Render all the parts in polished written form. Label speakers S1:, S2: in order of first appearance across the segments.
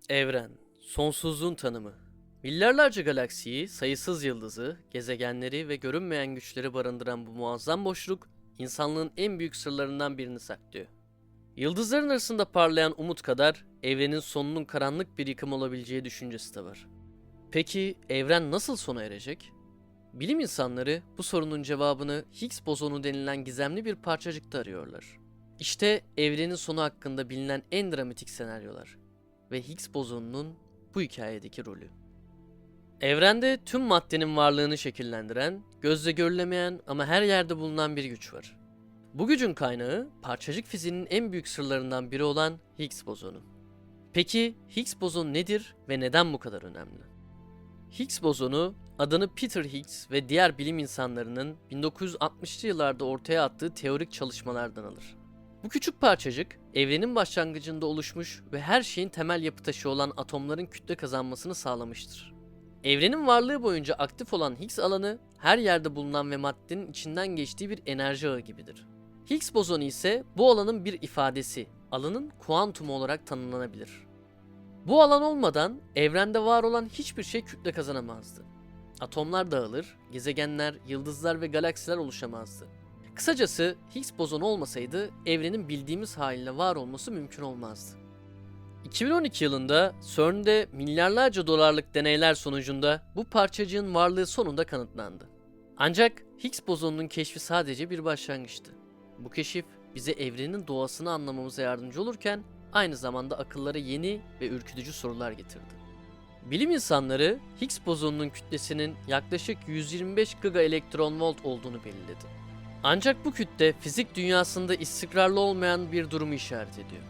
S1: Evren, sonsuzluğun tanımı. Milyarlarca galaksiyi, sayısız yıldızı, gezegenleri ve görünmeyen güçleri barındıran bu muazzam boşluk, insanlığın en büyük sırlarından birini saklıyor. Yıldızların arasında parlayan umut kadar, evrenin sonunun karanlık bir yıkım olabileceği düşüncesi de var. Peki, evren nasıl sona erecek? Bilim insanları bu sorunun cevabını Higgs bozonu denilen gizemli bir parçacıkta arıyorlar. İşte evrenin sonu hakkında bilinen en dramatik senaryolar ve Higgs bozonunun bu hikayedeki rolü. Evrende tüm maddenin varlığını şekillendiren, gözle görülemeyen ama her yerde bulunan bir güç var. Bu gücün kaynağı parçacık fiziğinin en büyük sırlarından biri olan Higgs bozonu. Peki Higgs bozonu nedir ve neden bu kadar önemli? Higgs bozonu adını Peter Higgs ve diğer bilim insanlarının 1960'lı yıllarda ortaya attığı teorik çalışmalardan alır. Bu küçük parçacık, evrenin başlangıcında oluşmuş ve her şeyin temel yapı taşı olan atomların kütle kazanmasını sağlamıştır. Evrenin varlığı boyunca aktif olan Higgs alanı, her yerde bulunan ve maddenin içinden geçtiği bir enerji ağı gibidir. Higgs bozonu ise bu alanın bir ifadesi, alanın kuantumu olarak tanımlanabilir. Bu alan olmadan evrende var olan hiçbir şey kütle kazanamazdı. Atomlar dağılır, gezegenler, yıldızlar ve galaksiler oluşamazdı. Kısacası Higgs bozonu olmasaydı evrenin bildiğimiz haliyle var olması mümkün olmazdı. 2012 yılında CERN'de milyarlarca dolarlık deneyler sonucunda bu parçacığın varlığı sonunda kanıtlandı. Ancak Higgs bozonunun keşfi sadece bir başlangıçtı. Bu keşif bize evrenin doğasını anlamamıza yardımcı olurken aynı zamanda akıllara yeni ve ürkütücü sorular getirdi. Bilim insanları Higgs bozonunun kütlesinin yaklaşık 125 gigaelektronvolt olduğunu belirledi. Ancak bu kütle fizik dünyasında istikrarlı olmayan bir durumu işaret ediyor.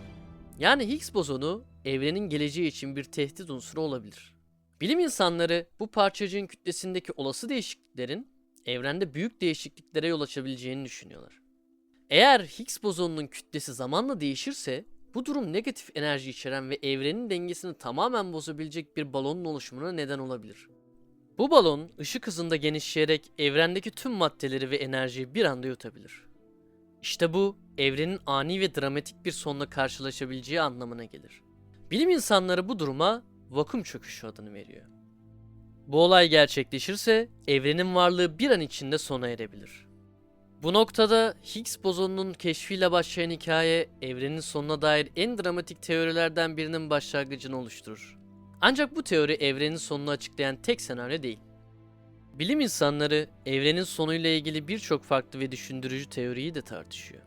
S1: Yani Higgs bozonu evrenin geleceği için bir tehdit unsuru olabilir. Bilim insanları bu parçacığın kütlesindeki olası değişikliklerin evrende büyük değişikliklere yol açabileceğini düşünüyorlar. Eğer Higgs bozonunun kütlesi zamanla değişirse bu durum negatif enerji içeren ve evrenin dengesini tamamen bozabilecek bir balonun oluşumuna neden olabilir. Bu balon ışık hızında genişleyerek evrendeki tüm maddeleri ve enerjiyi bir anda yutabilir. İşte bu evrenin ani ve dramatik bir sonla karşılaşabileceği anlamına gelir. Bilim insanları bu duruma vakum çöküşü adını veriyor. Bu olay gerçekleşirse evrenin varlığı bir an içinde sona erebilir. Bu noktada Higgs bozonunun keşfiyle başlayan hikaye evrenin sonuna dair en dramatik teorilerden birinin başlangıcını oluşturur. Ancak bu teori evrenin sonunu açıklayan tek senaryo değil. Bilim insanları evrenin sonuyla ilgili birçok farklı ve düşündürücü teoriyi de tartışıyor.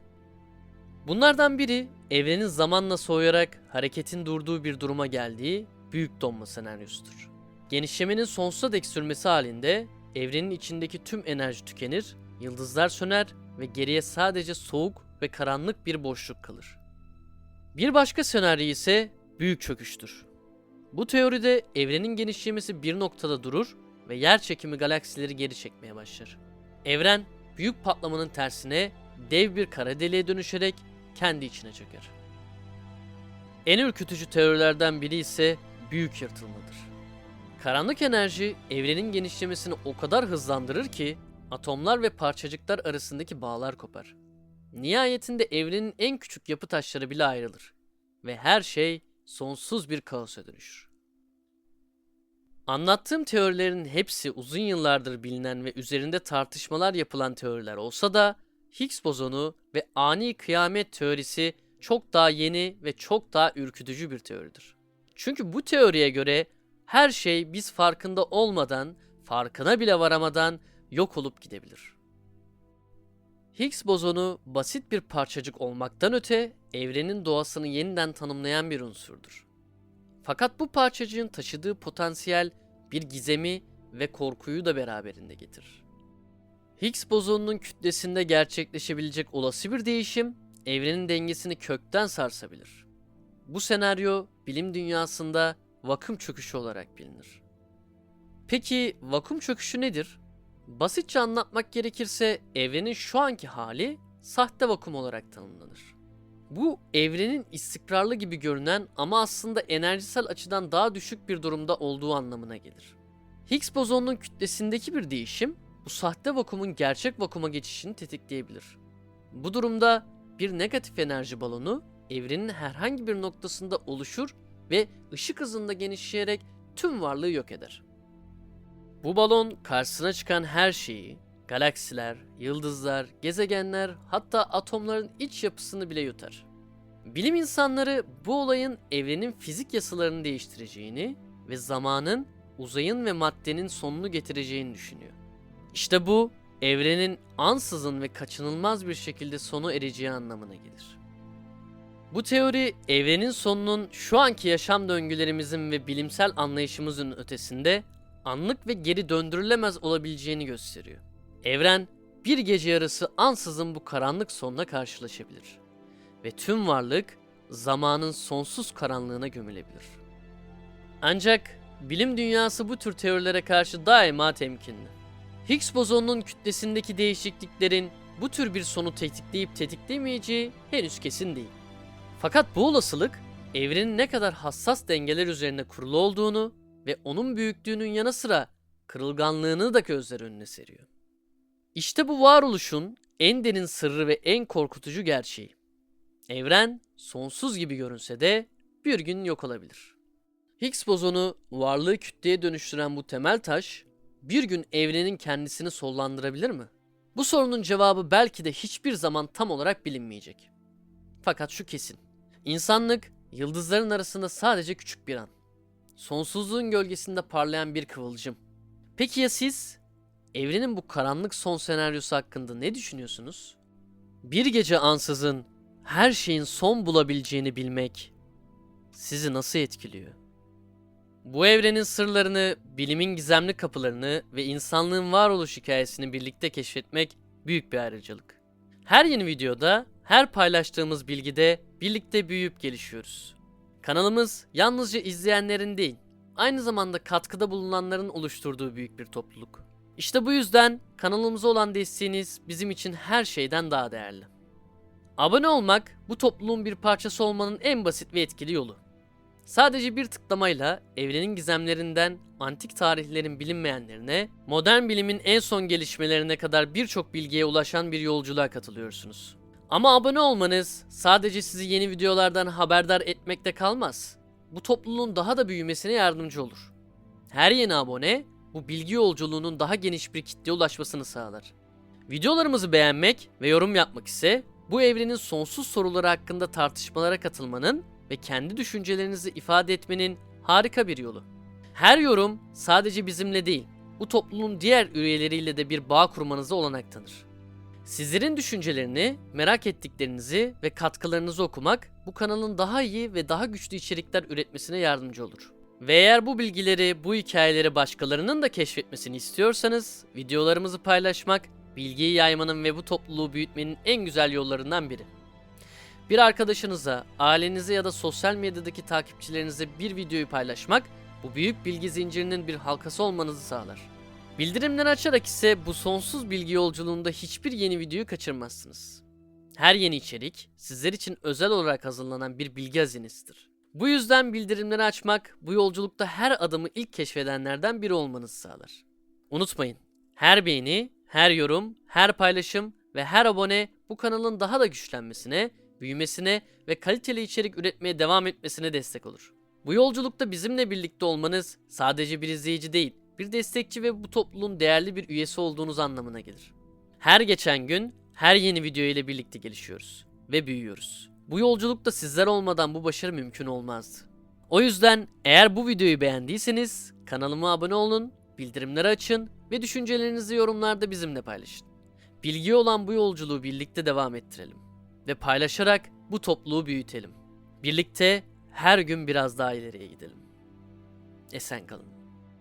S1: Bunlardan biri evrenin zamanla soğuyarak hareketin durduğu bir duruma geldiği büyük donma senaryosudur. Genişlemenin sonsuza dek sürmesi halinde evrenin içindeki tüm enerji tükenir, yıldızlar söner ve geriye sadece soğuk ve karanlık bir boşluk kalır. Bir başka senaryo ise büyük çöküştür. Bu teoride evrenin genişlemesi bir noktada durur ve yerçekimi galaksileri geri çekmeye başlar. Evren büyük patlamanın tersine dev bir kara deliğe dönüşerek kendi içine çöker. En ürkütücü teorilerden biri ise büyük yırtılmadır. Karanlık enerji evrenin genişlemesini o kadar hızlandırır ki atomlar ve parçacıklar arasındaki bağlar kopar. Nihayetinde evrenin en küçük yapı taşları bile ayrılır ve her şey sonsuz bir kaosa dönüşür. Anlattığım teorilerin hepsi uzun yıllardır bilinen ve üzerinde tartışmalar yapılan teoriler olsa da Higgs bozonu ve ani kıyamet teorisi çok daha yeni ve çok daha ürkütücü bir teoridir. Çünkü bu teoriye göre her şey biz farkında olmadan, farkına bile varamadan yok olup gidebilir. Higgs bozonu basit bir parçacık olmaktan öte evrenin doğasını yeniden tanımlayan bir unsurdur. Fakat bu parçacığın taşıdığı potansiyel bir gizemi ve korkuyu da beraberinde getirir. Higgs bozonunun kütlesinde gerçekleşebilecek olası bir değişim evrenin dengesini kökten sarsabilir. Bu senaryo bilim dünyasında vakum çöküşü olarak bilinir. Peki vakum çöküşü nedir? Basitçe anlatmak gerekirse evrenin şu anki hali sahte vakum olarak tanımlanır. Bu evrenin istikrarlı gibi görünen ama aslında enerjisel açıdan daha düşük bir durumda olduğu anlamına gelir. Higgs bozonunun kütlesindeki bir değişim bu sahte vakumun gerçek vakuma geçişini tetikleyebilir. Bu durumda bir negatif enerji balonu evrenin herhangi bir noktasında oluşur ve ışık hızında genişleyerek tüm varlığı yok eder. Bu balon karşısına çıkan her şeyi, galaksiler, yıldızlar, gezegenler, hatta atomların iç yapısını bile yutar. Bilim insanları bu olayın evrenin fizik yasalarını değiştireceğini ve zamanın, uzayın ve maddenin sonunu getireceğini düşünüyor. İşte bu, evrenin ansızın ve kaçınılmaz bir şekilde sonu ereceği anlamına gelir. Bu teori, evrenin sonunun şu anki yaşam döngülerimizin ve bilimsel anlayışımızın ötesinde anlık ve geri döndürülemez olabileceğini gösteriyor. Evren, bir gece yarısı ansızın bu karanlık sonla karşılaşabilir. Ve tüm varlık, zamanın sonsuz karanlığına gömülebilir. Ancak bilim dünyası bu tür teorilere karşı daima temkinli. Higgs bozonunun kütlesindeki değişikliklerin bu tür bir sonu tetikleyip tetiklemeyeceği henüz kesin değil. Fakat bu olasılık, evrenin ne kadar hassas dengeler üzerine kurulu olduğunu ve onun büyüklüğünün yanı sıra kırılganlığını da gözler önüne seriyor. İşte bu varoluşun en derin sırrı ve en korkutucu gerçeği. Evren sonsuz gibi görünse de bir gün yok olabilir. Higgs bozonu varlığı kütleye dönüştüren bu temel taş bir gün evrenin kendisini sollandırabilir mi? Bu sorunun cevabı belki de hiçbir zaman tam olarak bilinmeyecek. Fakat şu kesin. İnsanlık yıldızların arasında sadece küçük bir an. Sonsuzluğun gölgesinde parlayan bir kıvılcım. Peki ya siz? Evrenin bu karanlık son senaryosu hakkında ne düşünüyorsunuz? Bir gece ansızın her şeyin son bulabileceğini bilmek sizi nasıl etkiliyor? Bu evrenin sırlarını, bilimin gizemli kapılarını ve insanlığın varoluş hikayesini birlikte keşfetmek büyük bir ayrıcalık. Her yeni videoda, her paylaştığımız bilgide birlikte büyüyüp gelişiyoruz. Kanalımız yalnızca izleyenlerin değil, aynı zamanda katkıda bulunanların oluşturduğu büyük bir topluluk. İşte bu yüzden kanalımıza olan desteğiniz bizim için her şeyden daha değerli. Abone olmak, bu topluluğun bir parçası olmanın en basit ve etkili yolu. Sadece bir tıklamayla evrenin gizemlerinden antik tarihlerin bilinmeyenlerine, modern bilimin en son gelişmelerine kadar birçok bilgiye ulaşan bir yolculuğa katılıyorsunuz. Ama abone olmanız sadece sizi yeni videolardan haberdar etmekte kalmaz. Bu topluluğun daha da büyümesine yardımcı olur. Her yeni abone, bu bilgi yolculuğunun daha geniş bir kitleye ulaşmasını sağlar. Videolarımızı beğenmek ve yorum yapmak ise bu evrenin sonsuz soruları hakkında tartışmalara katılmanın ve kendi düşüncelerinizi ifade etmenin harika bir yolu. Her yorum sadece bizimle değil, bu topluluğun diğer üyeleriyle de bir bağ kurmanıza olanak tanır. Sizlerin düşüncelerini, merak ettiklerinizi ve katkılarınızı okumak bu kanalın daha iyi ve daha güçlü içerikler üretmesine yardımcı olur. Ve eğer bu bilgileri, bu hikayeleri başkalarının da keşfetmesini istiyorsanız, videolarımızı paylaşmak, bilgiyi yaymanın ve bu topluluğu büyütmenin en güzel yollarından biri. Bir arkadaşınıza, ailenize ya da sosyal medyadaki takipçilerinize bir videoyu paylaşmak, bu büyük bilgi zincirinin bir halkası olmanızı sağlar. Bildirimleri açarak ise bu sonsuz bilgi yolculuğunda hiçbir yeni videoyu kaçırmazsınız. Her yeni içerik, sizler için özel olarak hazırlanan bir bilgi hazinesidir. Bu yüzden bildirimleri açmak, bu yolculukta her adımı ilk keşfedenlerden biri olmanızı sağlar. Unutmayın, her beğeni, her yorum, her paylaşım ve her abone bu kanalın daha da güçlenmesine, büyümesine ve kaliteli içerik üretmeye devam etmesine destek olur. Bu yolculukta bizimle birlikte olmanız sadece bir izleyici değil, bir destekçi ve bu topluluğun değerli bir üyesi olduğunuz anlamına gelir. Her geçen gün, her yeni video ile birlikte gelişiyoruz ve büyüyoruz. Bu yolculukta sizler olmadan bu başarı mümkün olmazdı. O yüzden eğer bu videoyu beğendiyseniz kanalıma abone olun, bildirimleri açın ve düşüncelerinizi yorumlarda bizimle paylaşın. Bilgi olan bu yolculuğu birlikte devam ettirelim ve paylaşarak bu topluluğu büyütelim. Birlikte her gün biraz daha ileriye gidelim. Esen kalın.